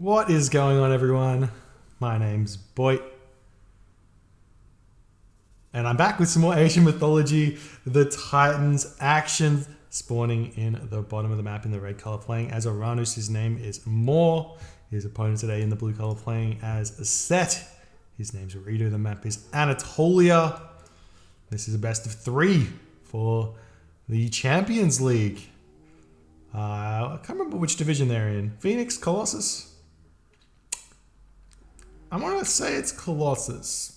What is going on, everyone? My name's Boy, and I'm back with some more Asian mythology. The Titans action spawning in the bottom of the map in the red color, playing as Oranos. His name is Moore. His opponent today in the blue color playing as Set. His name's ReDo. The map is Anatolia. This is a best of 3 for the Champions League. I can't remember which division they're in. Phoenix, Colossus? I'm going to say it's Colossus.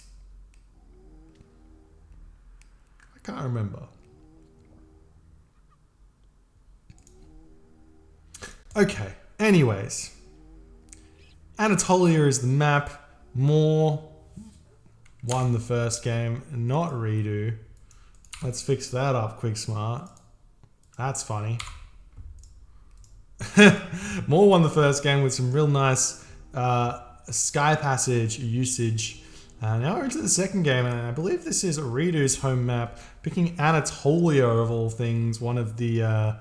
I can't remember. Okay, anyways. Anatolia is the map. Moore won the first game, not ReDo. Let's fix that up quick smart. That's funny. Moore won the first game with some real nice sky passage usage. Now we're into the second game, and I believe this is ReDo's home map, picking Anatolia of all things, one of the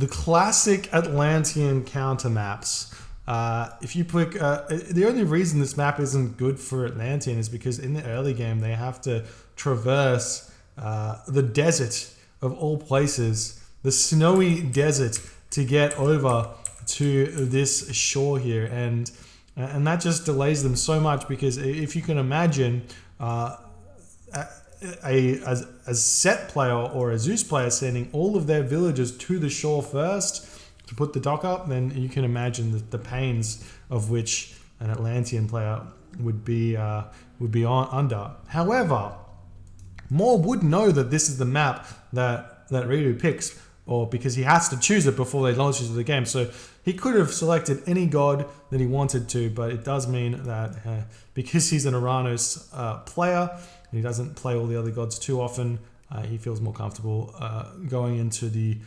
classic Atlantean counter maps. If you pick, the only reason this map isn't good for Atlantean is because in the early game they have to traverse the desert of all places, the snowy desert, to get over to this shore here, and that just delays them so much, because if you can imagine a Set player or a Zeus player sending all of their villagers to the shore first to put the dock up, then you can imagine the pains of which an Atlantean player would be under. However, Moore would know that this is the map that ReDo picks, or because he has to choose it before they launch into the game. So he could have selected any god that he wanted to, but it does mean that because he's an Oranos player, and he doesn't play all the other gods too often, he feels more comfortable going into the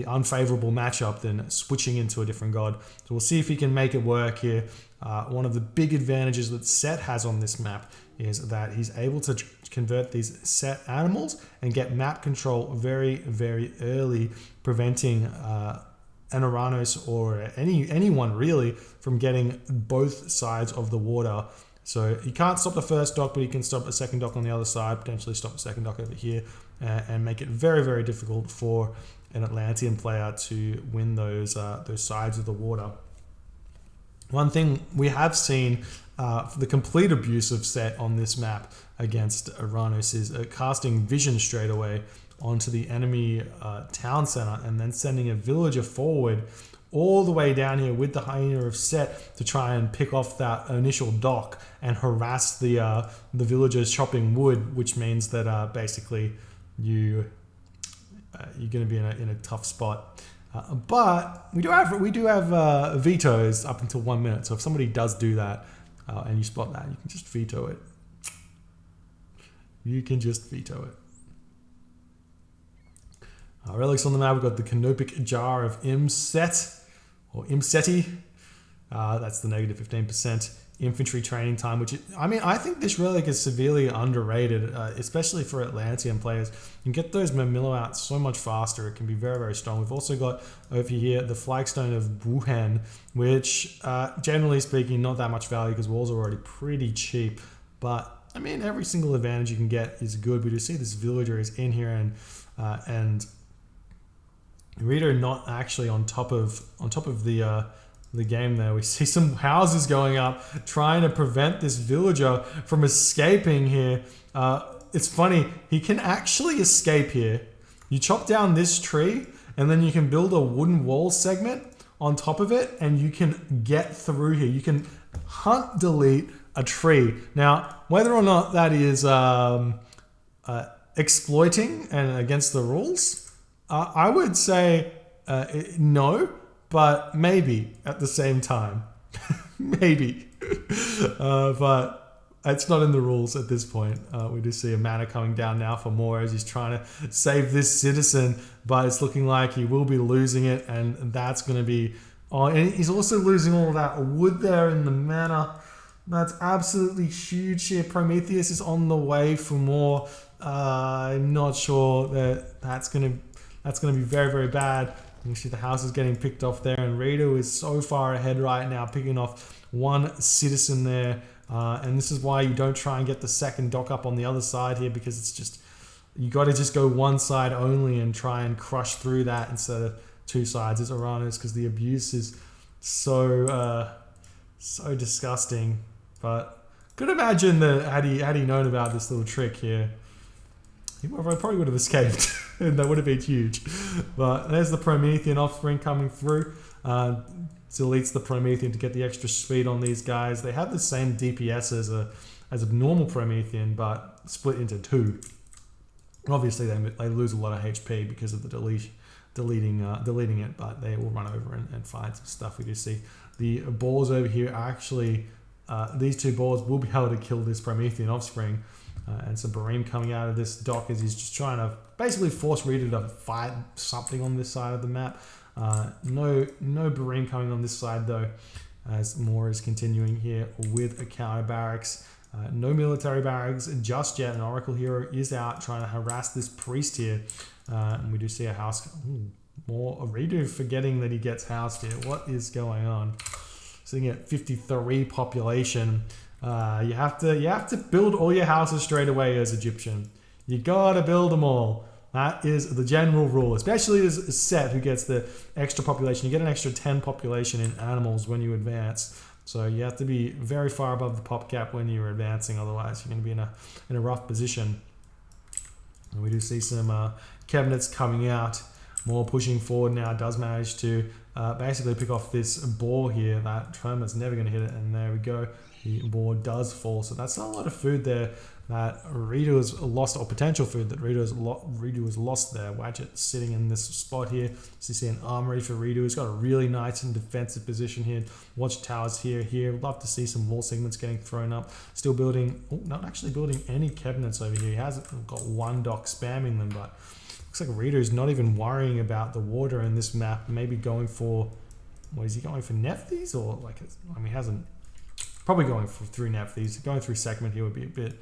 unfavorable matchup than switching into a different god. So we'll see if he can make it work here. One of the big advantages that Set has on this map is that he's able to convert these Set animals and get map control very, very early, preventing an Oranos or anyone really from getting both sides of the water. So he can't stop the first dock, but he can stop a second dock on the other side, potentially stop a second dock over here, and make it very, very difficult for an Atlantean player to win those sides of the water. One thing we have seen the complete abuse of Set on this map against Oranos is casting vision straight away onto the enemy town center, and then sending a villager forward all the way down here with the hyena of Set to try and pick off that initial dock and harass the villagers chopping wood, which means that basically you're going to be in a tough spot. But we do have vetoes up until 1 minute. So if somebody does do that and you spot that, you can just veto it. You can just veto it. Relics on the map. We've got the canopic jar of Imset or Imseti. That's the negative 15% infantry training time, which I think this relic is severely underrated, especially for Atlantean players. You can get those Mamilo out so much faster. It can be very, very strong. We've also got over here the flagstone of Wuhan, which generally speaking, not that much value because walls are already pretty cheap. But every single advantage you can get is good. We do see this villager is in here, and ReDo not actually on top of the game there. We see some houses going up, trying to prevent this villager from escaping here. It's funny, he can actually escape here. You chop down this tree, and then you can build a wooden wall segment on top of it, and you can get through here. You can hunt delete a tree. Now, whether or not that is exploiting and against the rules, I would say no. But maybe at the same time. Maybe. But it's not in the rules at this point. We do see a mana coming down now for Moore as he's trying to save this citizen, but it's looking like he will be losing it, and that's going to be... Oh, and he's also losing all of that wood there in the mana. That's absolutely huge here. Prometheus is on the way for Moore. I'm not sure that's going to be very, very bad. You see the house is getting picked off there, and ReDo is so far ahead right now, picking off one citizen there. And this is why you don't try and get the second dock up on the other side here, because it's just, you got to just go one side only and try and crush through that instead of two sides as Oranos, because the abuse is so so disgusting. But could imagine that had he known about this little trick here, he probably would have escaped. And that would have been huge. But there's the Promethean offspring coming through. Deletes the Promethean to get the extra speed on these guys. They have the same DPS as a normal Promethean, but split into two. Obviously, they lose a lot of HP because of the deleting it, but they will run over and find some stuff. We do see the balls over here are actually, these two balls will be able to kill this Promethean offspring. And some Bareem coming out of this dock as he's just trying to basically force ReDo to fight something on this side of the map. No Bareem coming on this side though, as Moore is continuing here with a counter barracks. No military barracks just yet. An Oracle hero is out trying to harass this priest here. And we do see a house. More ReDo forgetting that he gets housed here. What is going on? Sitting at 53 population. You have to build all your houses straight away as Egyptian. You gotta build them all. That is the general rule, especially as Set, who gets the extra population. You get an extra 10 population in animals when you advance. So you have to be very far above the pop cap when you're advancing, otherwise you're going to be in a rough position. And we do see some cabinets coming out. More pushing forward now, does manage to basically pick off this ball here. That Tremor's never going to hit it, and there we go. The ball does fall, so that's not a lot of food there that ReDo has lost, or potential food that ReDo has lost there. Wadjet sitting in this spot here. So you see an armory for ReDo. He's got a really nice and defensive position here. Watchtowers here. Love to see some wall segments getting thrown up. Still building, not actually building any cabinets over here. He has got one dock spamming them, but looks like ReDo's not even worrying about the water in this map. Maybe going for, what is he going for, Nephthys? Or like, I mean, he hasn't, probably going for through Nephthys. Going through segment here would be a bit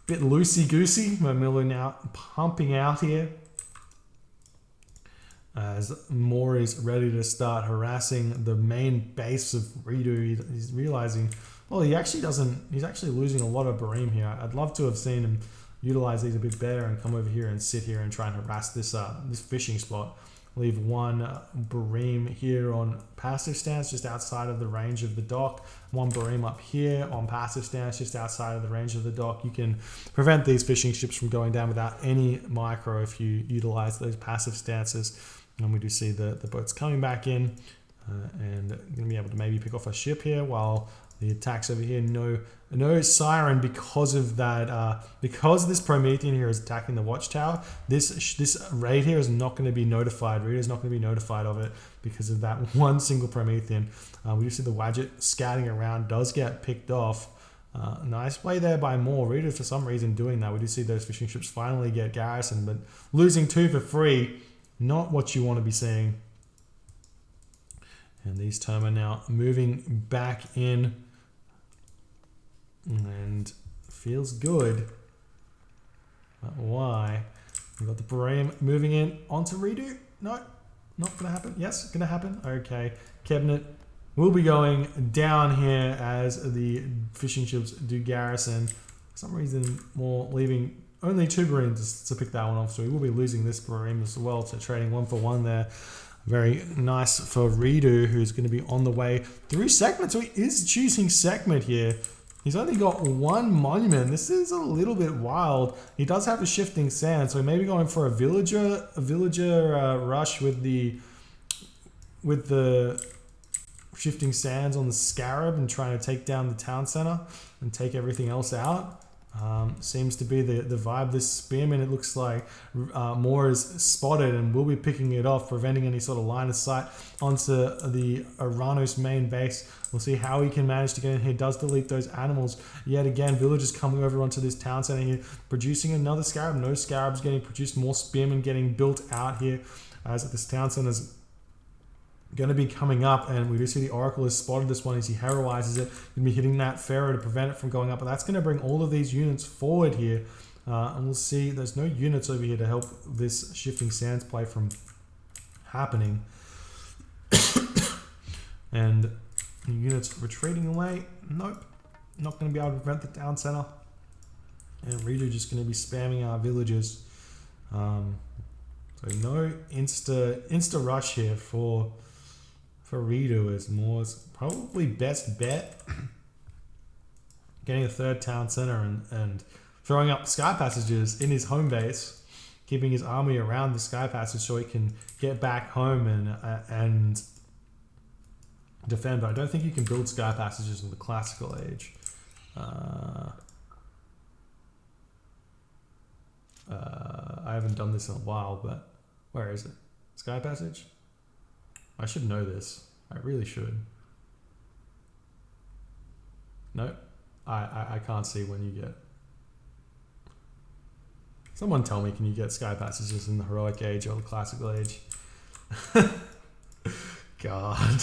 loosey-goosey. Mamilo now pumping out here as Moore is ready to start harassing the main base of ReDo. He's realizing, well, he's actually losing a lot of Bareem here. I'd love to have seen him utilize these a bit better and come over here and sit here and try and harass this fishing spot. Leave one Bareem here on passive stance just outside of the range of the dock. One Bareem up here on passive stance just outside of the range of the dock. You can prevent these fishing ships from going down without any micro if you utilize those passive stances. And we do see the boats coming back in and going to be able to maybe pick off a ship here while the attacks over here. No siren because of that. Because this Promethean here is attacking the watchtower. This raid here is not going to be notified. ReDo is not going to be notified of it because of that one single Promethean. We do see the Wadjet scouting around. Does get picked off. Nice play there by Moore. ReDo for some reason doing that. We do see those fishing ships finally get garrisoned, but losing 2 for 3, not what you want to be seeing. And these Terma now moving back in. And feels good. But why? We've got the Bareem moving in onto ReDo. No, not going to happen. Yes, going to happen. Okay. Cabinet will be going down here as the fishing ships do garrison. For some reason, Moore leaving only 2 Bareems to pick that one off. So we will be losing this Bareem as well. So trading 1 for 1 there. Very nice for ReDo, who's going to be on the way through segment. So he is choosing segment here. He's only got 1 monument. This is a little bit wild. He does have a shifting sand, so maybe going for a villager rush with the shifting sands on the Scarab and trying to take down the town center and take everything else out. Seems to be the vibe. This spearman, it looks like Moore is spotted and will be picking it off, preventing any sort of line of sight onto the Oranos main base. We'll see how he can manage to get in here. Does delete those animals yet again. Villagers coming over onto this town center here, producing another Scarab. No Scarabs getting produced. More spearmen getting built out here as this town center is going to be coming up, and we do see the Oracle has spotted this one as he heroizes it. Going to be hitting that Pharaoh to prevent it from going up, but that's going to bring all of these units forward here. And we'll see there's no units over here to help this shifting sands play from happening. And units retreating away. Nope. Not going to be able to prevent the town center. And ReDo just going to be spamming our villages. So no insta rush here for ReDo is Moore's probably best bet. Getting a third town center and throwing up sky passages in his home base, keeping his army around the sky passage so he can get back home and defend. But I don't think you can build sky passages in the classical age. I haven't done this in a while, but where is it? Sky passage? I should know this. I really should. Nope. I can't see when you get. Someone tell me, can you get sky passages in the heroic age or the classical age? God.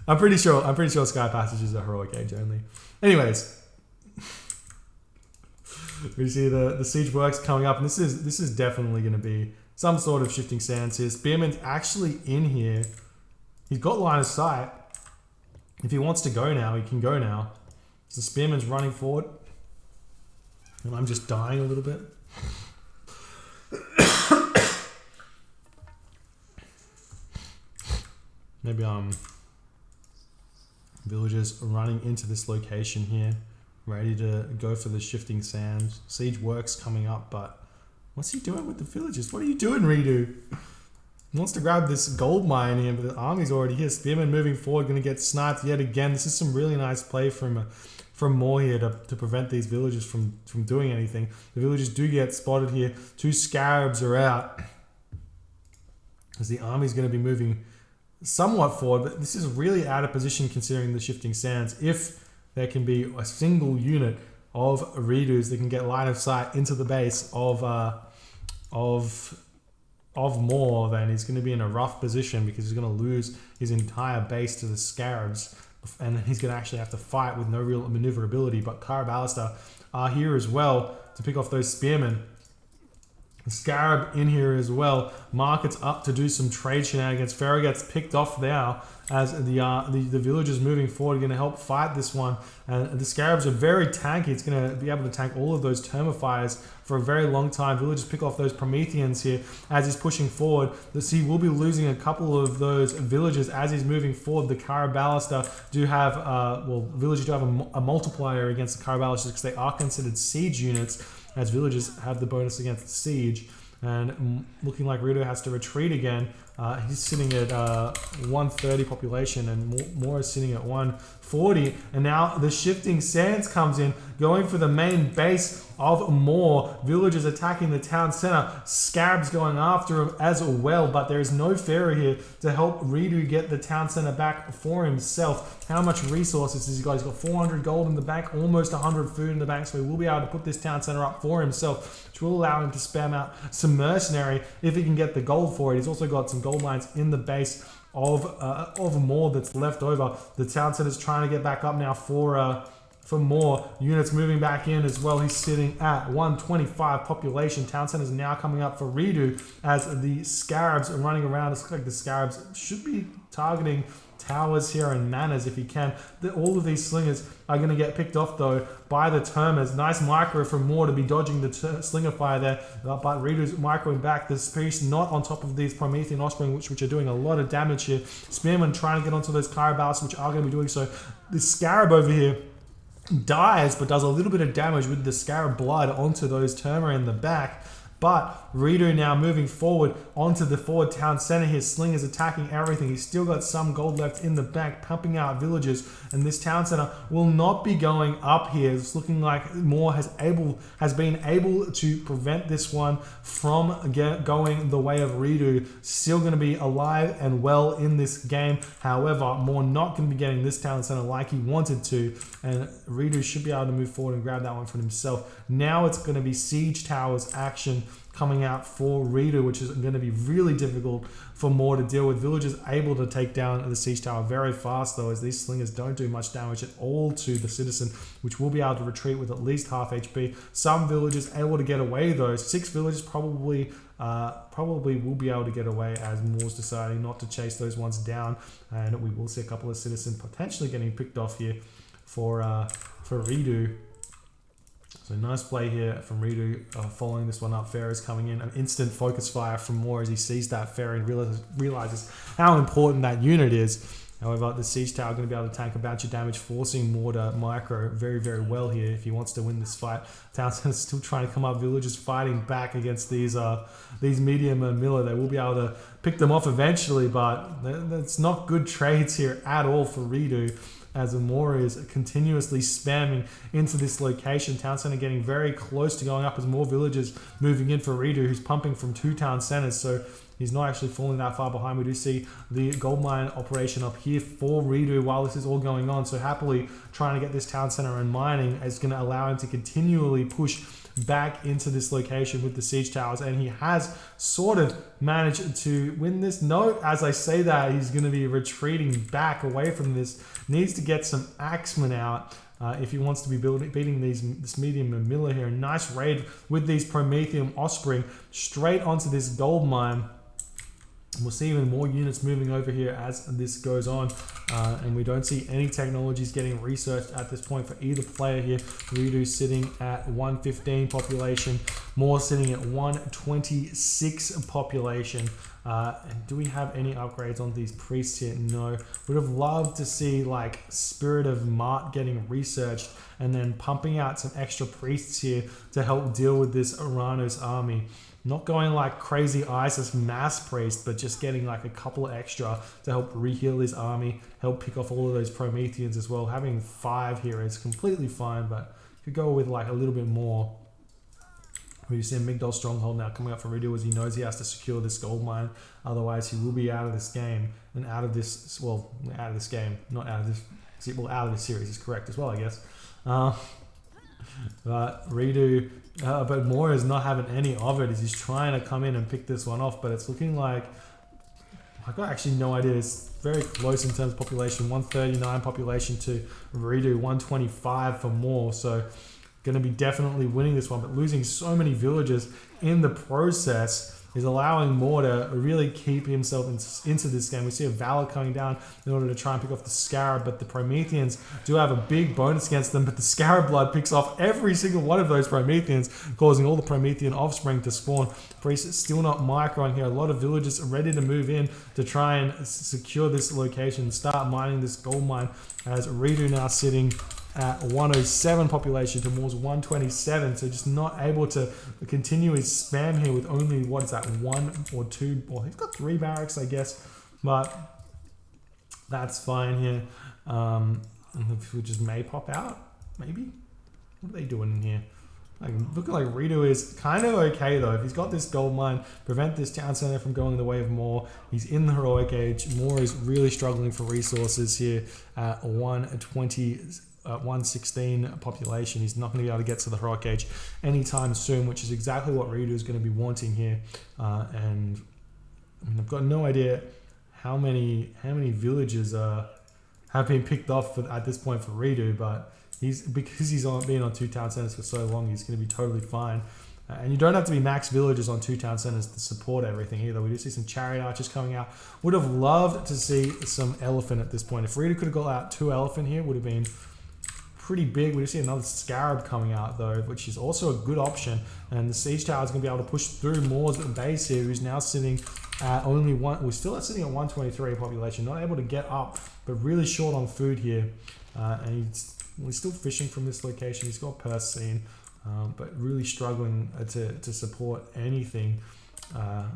I'm pretty sure sky passages are heroic age only. Anyways, we see the siege works coming up, and this is definitely going to be some sort of shifting sands here. Spearman's actually in here. He's got line of sight. If he wants to go now, he can go now. So Spearman's running forward, and I'm just dying a little bit. Maybe villagers running into this location here, ready to go for the shifting sands. Siege works coming up, but what's he doing with the villagers? What are you doing, ReDo? He wants to grab this gold mine here, but the army's already here. Spearman moving forward, going to get sniped yet again. This is some really nice play from Moore here to prevent these villagers from doing anything. The villagers do get spotted here. 2 scarabs are out as the army's going to be moving somewhat forward, but this is really out of position considering the shifting sands. If there can be a single unit of ReDos that can get line of sight into the base of Moore, then he's going to be in a rough position because he's going to lose his entire base to the scarabs, and then he's going to actually have to fight with no real maneuverability. But Caraballista are here as well to pick off those spearmen. The scarab in here as well. Market's up to do some trade shenanigans. Pharaoh gets picked off now as the villagers moving forward are going to help fight this one. And the scarabs are very tanky. It's going to be able to tank all of those thermophiles for a very long time. Villagers pick off those Prometheans here as he's pushing forward. He will be losing a couple of those villagers as he's moving forward. The Caraballista do have, villagers do have a multiplier against the Caraballista because they are considered siege units, as villagers have the bonus against siege. And looking like ReDo has to retreat again. He's sitting at 130 population, and Moore is sitting at 140. And now the shifting sands comes in, going for the main base of Moore. Villagers attacking the town center. Scarabs going after him as well, but there is no pharaoh here to help ReDo get the town center back for himself. How much resources has he got? He's got 400 gold in the bank, almost 100 food in the bank, so he will be able to put this town center up for himself, which will allow him to spam out some mercenary if he can get the gold for it. He's also got some gold mines in the base of Moore that's left over. The town center's trying to get back up now for Moore. Units moving back in as well. He's sitting at 125 population. Town center's now coming up for ReDo as the scarabs are running around. It looks like the scarabs should be targeting towers here and manors if he can. All of these slingers are going to get picked off though by the termers. Nice micro from Moore to be dodging the slinger fire there, but ReDo's microing back. This piece not on top of these Promethean offspring which are doing a lot of damage here. Spearman trying to get onto those Caraballs which are going to be doing so. The scarab over here dies but does a little bit of damage with the scarab blood onto those termer in the back. But ReDo now moving forward onto the forward town center here. Slingers attacking everything. He's still got some gold left in the bank, pumping out villagers. And this town center will not be going up here. It's looking like Moore has been able to prevent this one from going the way of ReDo. Still going to be alive and well in this game. However, Moore not going to be getting this town center like he wanted to. And ReDo should be able to move forward and grab that one for himself. Now it's going to be siege towers action coming out for ReDo, which is going to be really difficult for Moore to deal with. Villagers able to take down the siege tower very fast though, as these slingers don't do much damage at all to the citizen, which will be able to retreat with at least half HP. Some villagers able to get away though. 6 villagers probably probably will be able to get away as Moore's deciding not to chase those ones down, and we will see a couple of citizens potentially getting picked off here for ReDo. So nice play here from ReDo, following this one up. Fair is coming in, an instant focus fire from Moore as he sees that Fair and realizes how important that unit is. However, the Siege Tower going to be able to tank a bunch of damage, forcing Moore to micro very, very well here if he wants to win this fight. Townsend's still trying to come up. Villagers fighting back against these medium and Miller. They will be able to pick them off eventually, but that's not good trades here at all for ReDo, as Moore is continuously spamming into this location. Town Center getting very close to going up as more villagers moving in for ReDo, who's pumping from 2 town centers. So he's not actually falling that far behind. We do see the gold mine operation up here for ReDo while this is all going on. So happily trying to get this town center and mining is going to allow him to continually push back into this location with the siege towers, and he has sort of managed to win this. Note as I say that he's going to be retreating back away from this. Needs to get some axemen out if he wants to be beating this medium and Miller here. A nice raid with these Prometheum Offspring straight onto this gold mine. We'll see even more units moving over here as this goes on, and we don't see any technologies getting researched at this point for either player here. ReDo sitting at 115 population, Moore sitting at 126 population. And do we have any upgrades on these priests here? No. Would have loved to see like Spirit of Mart getting researched and then pumping out some extra priests here to help deal with this Oranos army. Not going like crazy ISIS mass priest, but just getting like a couple extra to help reheal his army, help pick off all of those Prometheans as well. Having 5 here is completely fine, but could go with like a little bit more. We see a Migdol stronghold now coming up from ReDo as he knows he has to secure this gold mine. Otherwise, he will be out of this game and out of this, well, out of this game, not out of this, well, out of this series is correct as well, I guess. But ReDo, but Moore is not having any of it as he's trying to come in and pick this one off, but it's looking like, I've got actually no idea. It's very close in terms of population, 139 population to ReDo, 125 for Moore. So going to be definitely winning this one, but losing so many villagers in the process is allowing Moore to really keep himself into this game. We see a Valor coming down in order to try and pick off the Scarab, but the Prometheans do have a big bonus against them, but the Scarab blood picks off every single one of those Prometheans, causing all the Promethean offspring to spawn. Priest still not microing here. A lot of villagers are ready to move in to try and secure this location, start mining this gold mine, as ReDo now sitting at 107 population to Moore's 127, so just not able to continue his spam here with only, what is that, 1 or 2, well, he's got 3 barracks, I guess, but that's fine here. We just may pop out, maybe? What are they doing in here? Like, looking like ReDo is kind of okay though. If he's got this gold mine, prevent this town center from going the way of Moore. He's in the heroic age. Moore is really struggling for resources here at 116 population. He's not going to be able to get to the heroic age anytime soon, which is exactly what ReDo is going to be wanting here. And I mean, I've got no idea how many villages have been picked off at this point for ReDo, but because he's been on 2 town centers for so long, he's going to be totally fine. And you don't have to be max villagers on 2 town centers to support everything either. We do see some chariot archers coming out. Would have loved to see some elephant at this point. If ReDo could have got out 2 elephant here, would have been pretty big. We do see another Scarab coming out though, which is also a good option. And the siege tower is going to be able to push through Moore's base here, who's now sitting at only one. We're still sitting at 123 population, not able to get up, but really short on food here. And he's still fishing from this location. He's got purse scene, but really struggling to support anything,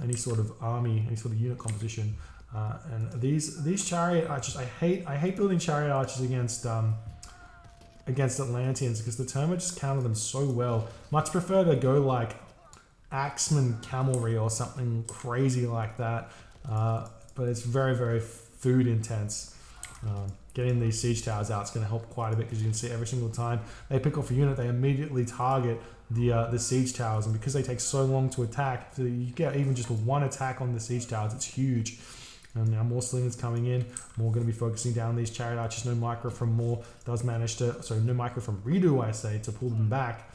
any sort of army, any sort of unit composition. And these chariot archers, I hate building chariot archers against Atlanteans because the termite just counter them so well. Much prefer to go like Axeman cavalry or something crazy like that, but it's very, very food intense. Getting these siege towers out is going to help quite a bit because you can see every single time they pick off a unit, they immediately target the siege towers, and because they take so long to attack, so you get even just 1 attack on the siege towers, it's huge. And now more slingers coming in. More going to be focusing down these chariot archers. No micro from Moore does manage to, sorry, no micro from ReDo, I say, to pull them back.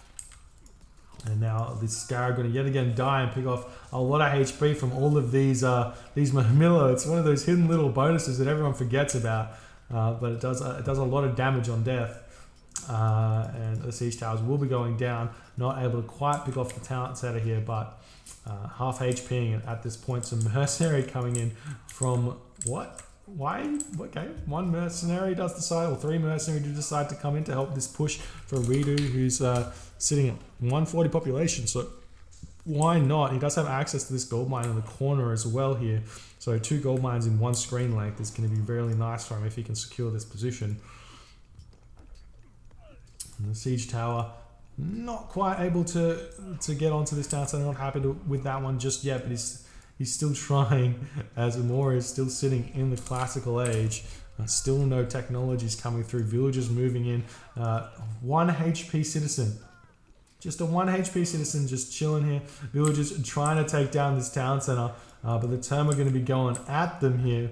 And now this Scarab going to yet again die and pick off a lot of HP from all of these Murmillo. It's one of those hidden little bonuses that everyone forgets about, but it does a lot of damage on death. And the Siege Towers will be going down, not able to quite pick off the talent setter here, but half HPing at this point. Some Mercenary coming in from what? Why? Okay, one Mercenary does decide, or three Mercenary do decide to come in to help this push for ReDo, who's sitting at 140 population, so why not? He does have access to this gold mine in the corner as well here, so 2 gold mines in 1 screen length is going to be really nice for him if he can secure this position. And the Siege Tower not quite able to get onto this town, so I'm not happy with that one just yet, but he's still trying, as Amora is still sitting in the classical age. Still no technologies coming through. Villagers moving in. 1 HP citizen. Just a 1 HP citizen just chilling here. Villagers trying to take down this town center. But the Term are going to be going at them here.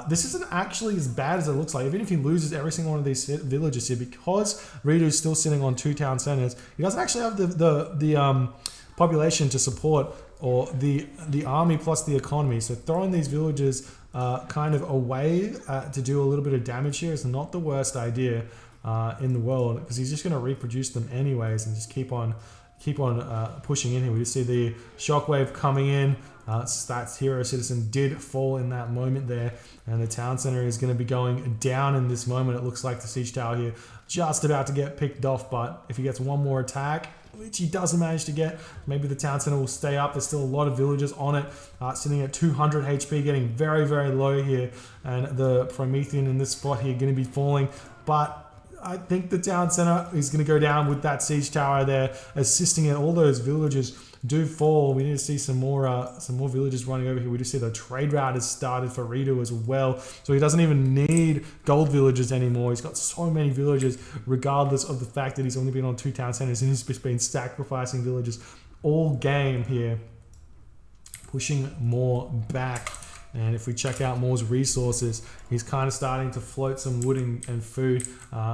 This isn't actually as bad as it looks like. Even if he loses every single one of these villagers here, because ReDo is still sitting on 2 town centers, he doesn't actually have the population to support, or the army plus the economy. So throwing these villagers kind of away to do a little bit of damage here is not the worst idea in the world, because he's just going to reproduce them anyways and just keep on pushing in here. We just see the shockwave coming in. That hero citizen did fall in that moment there, and the town center is going to be going down in this moment. It looks like the Siege Tower here just about to get picked off, but if he gets one more attack, which he doesn't manage to get, maybe the town center will stay up. There's still a lot of villagers on it, sitting at 200 HP, getting very, very low here, and the Promethean in this spot here going to be falling, but I think the town center is going to go down with that Siege Tower there assisting it. All those villagers do fall. We need to see some more villagers running over here. We do see the trade route has started for ReDo as well, so he doesn't even need gold villagers anymore. He's got so many villagers, regardless of the fact that he's only been on 2 town centers, and he's just been sacrificing villagers all game here, pushing more back. And if we check out Moore's resources, he's kind of starting to float some wood and food.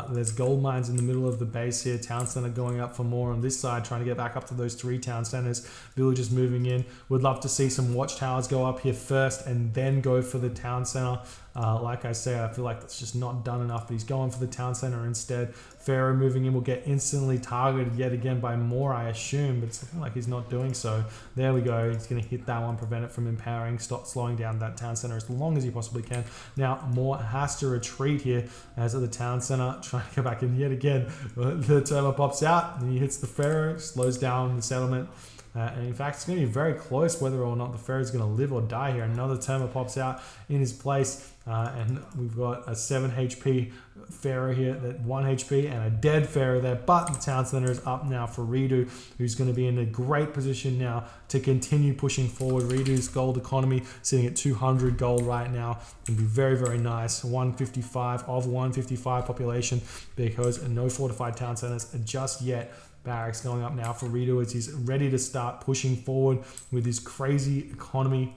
There's gold mines in the middle of the base here. Town center going up for more on this side, trying to get back up to those 3 town centers. Villagers moving in. Would love to see some watchtowers go up here first and then go for the town center. Like I say, I feel like that's just not done enough, but he's going for the town center instead. Pharaoh moving in will get instantly targeted yet again by Moore, I assume, but it's looking like he's not doing so. There we go. He's going to hit that one, prevent it from empowering, stop slowing down that town center as long as he possibly can. Now, Moore has to retreat here as the town center, trying to go back in yet again. The Terma pops out, and he hits the Pharaoh, slows down the settlement. And in fact, it's going to be very close whether or not the Pharaoh is going to live or die here. Another Terma pops out in his place, and we've got a 7 HP Pharaoh here, that 1 HP, and a dead Pharaoh there. But the town center is up now for ReDo, who's going to be in a great position now to continue pushing forward. ReDo's gold economy sitting at 200 gold right now. It'll be very, very nice. 155 of 155 population, because no fortified town centers just yet. Barracks going up now for ReDo as he's ready to start pushing forward with his crazy economy.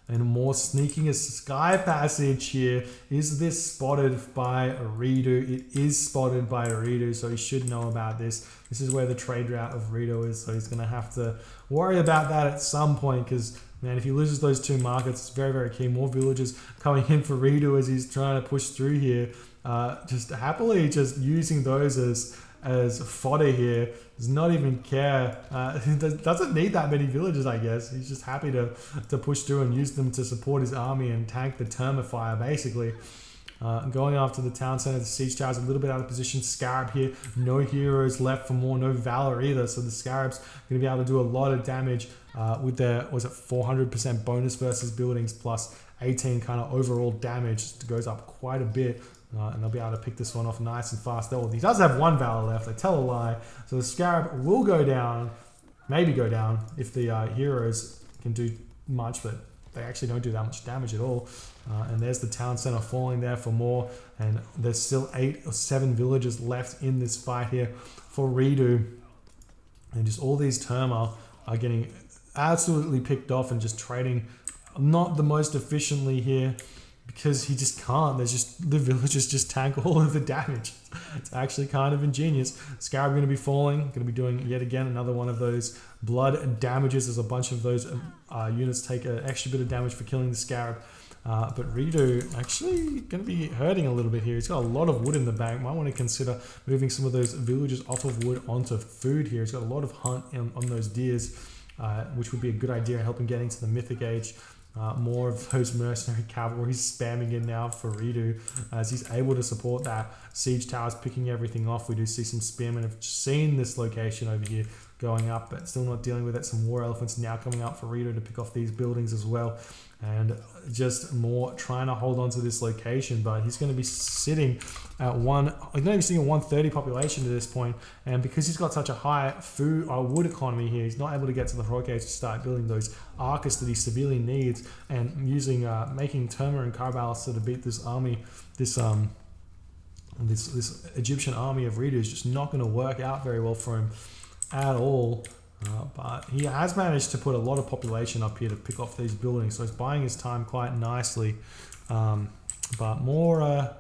And more sneaking a sky passage here. Is this spotted by ReDo? It is spotted by ReDo, so he should know about this. This is where the trade route of ReDo is, so he's going to have to worry about that at some point, because, man, if he loses those 2 markets, it's very, very key. More villagers coming in for ReDo as he's trying to push through here. Just happily just using those as fodder here. Does not even care. Doesn't need that many villagers, I guess. He's just happy to push through and use them to support his army and tank the Termifire, basically. Going after the town center, the Siege Tower's a little bit out of position. Scarab here, no heroes left for more, no Valor either, so the Scarab's going to be able to do a lot of damage with their, was it 400% bonus versus buildings plus 18 kind of overall damage. It goes up quite a bit. And they'll be able to pick this one off nice and fast. Oh, he does have 1 Valor left. I tell a lie. So the Scarab will go down, maybe go down, if the heroes can do much, but they actually don't do that much damage at all. And there's the town center falling there for more. And there's still 8 or 7 villagers left in this fight here for ReDo. And just all these Terma are getting absolutely picked off and just trading not the most efficiently here. because he just can't. There's just, the villagers just tank all of the damage. It's actually kind of ingenious. Scarab going to be falling, going to be doing yet again another one of those blood damages as a bunch of those units take an extra bit of damage for killing the Scarab. But ReDo actually going to be hurting a little bit here. He's got a lot of wood in the bank. Might want to consider moving some of those villagers off of wood onto food here. He's got a lot of hunt on those deers, which would be a good idea, helping getting to the Mythic Age. More of those mercenary cavalry spamming in now for ReDo as he's able to support that. Siege towers picking everything off. We do see some spearmen have seen this location over here going up, but still not dealing with it. Some war elephants now coming up for ReDo to pick off these buildings as well. And just more trying to hold on to this location, but he's going to be sitting at he's not even sitting at 130 population to this point, and because he's got such a high food or wood economy here, he's not able to get to the heroic age to start building those arcus that he severely needs, and using making Terma and Caraballister to beat this army, this Egyptian army of ReDo is just not going to work out very well for him at all. But he has managed to put a lot of population up here to pick off these buildings, so he's buying his time quite nicely. But more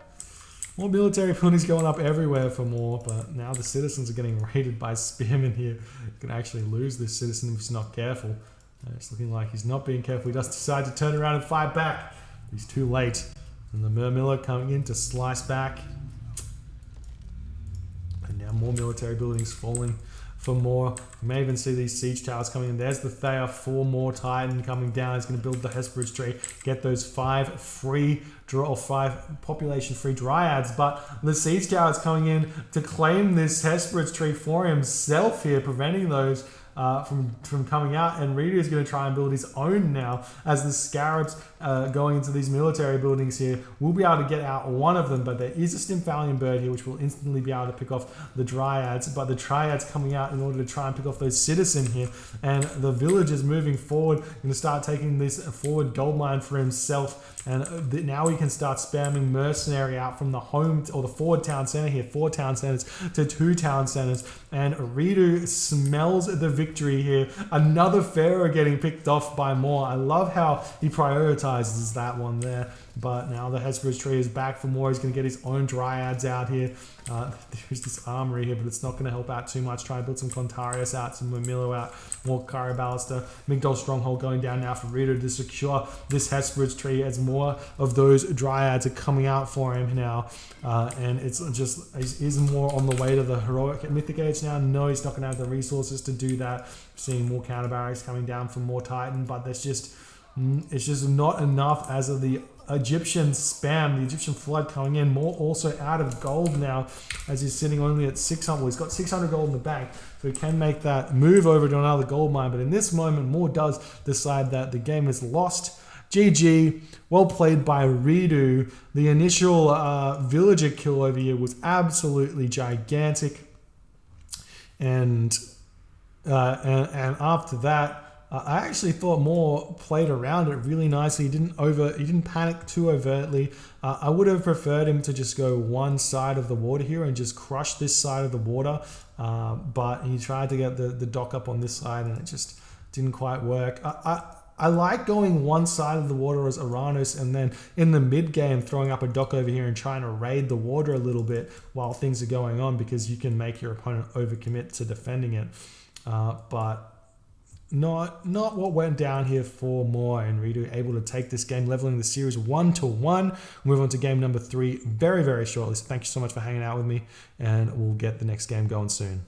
military buildings going up everywhere for more. But now the citizens are getting raided by spearmen here. You can actually lose this citizen if he's not careful. It's looking like he's not being careful. He does decide to turn around and fight back. He's too late. And the Murmiller coming in to slice back. And now more military buildings falling for more. You may even see these siege towers coming in. There's the Thea, 4 more Titan coming down. He's going to build the Hesperus tree, get those 5 population free dryads. But the siege tower is coming in to claim this Hesperus tree for himself here, preventing those from coming out. And ReDo is going to try and build his own now as the Scarabs going into these military buildings here. We'll be able to get out one of them, but there is a Stymphalian bird here which will instantly be able to pick off the Dryads. But the Triads coming out in order to try and pick off those citizen here, and the villagers moving forward, going to start taking this forward gold mine for himself. And now he can start spamming mercenary out from the home or the forward town center here, 4 town centers to 2 town centers. And ReDo smells the victory here. Another Pharaoh getting picked off by more. I love how he prioritizes that one there. But now the Hesperus tree is back for more. He's going to get his own Dryads out here. There's this armory here, but it's not going to help out too much. Try and build some Contarius out, some Murmillo out, more Caraballister. Migdol Stronghold going down now for ReDo to secure this Hesperus tree as more of those Dryads are coming out for him now. And it's just, he's more on the way to the heroic mythic age now. No, he's not going to have the resources to do that. Seeing more counter barracks coming down from more Titan, but it's just not enough as of the Egyptian spam, the Egyptian flood coming in. More also out of gold now as he's sitting only at 600. He's got 600 gold in the bank, so he can make that move over to another gold mine. But in this moment, Moore does decide that the game is lost. GG, well played by ReDo. The initial villager kill over here was absolutely gigantic, and after that, I actually thought Moore played around it really nicely. He didn't panic too overtly. I would have preferred him to just go one side of the water here and just crush this side of the water, but he tried to get the dock up on this side, and it just didn't quite work. I like going one side of the water as Oranos, and then in the mid game throwing up a dock over here and trying to raid the water a little bit while things are going on, because you can make your opponent overcommit to defending it. But not what went down here for Moore, and ReDo able to take this game, leveling the series 1-1. Move on to game number 3 very, very shortly. So thank you so much for hanging out with me, and we'll get the next game going soon.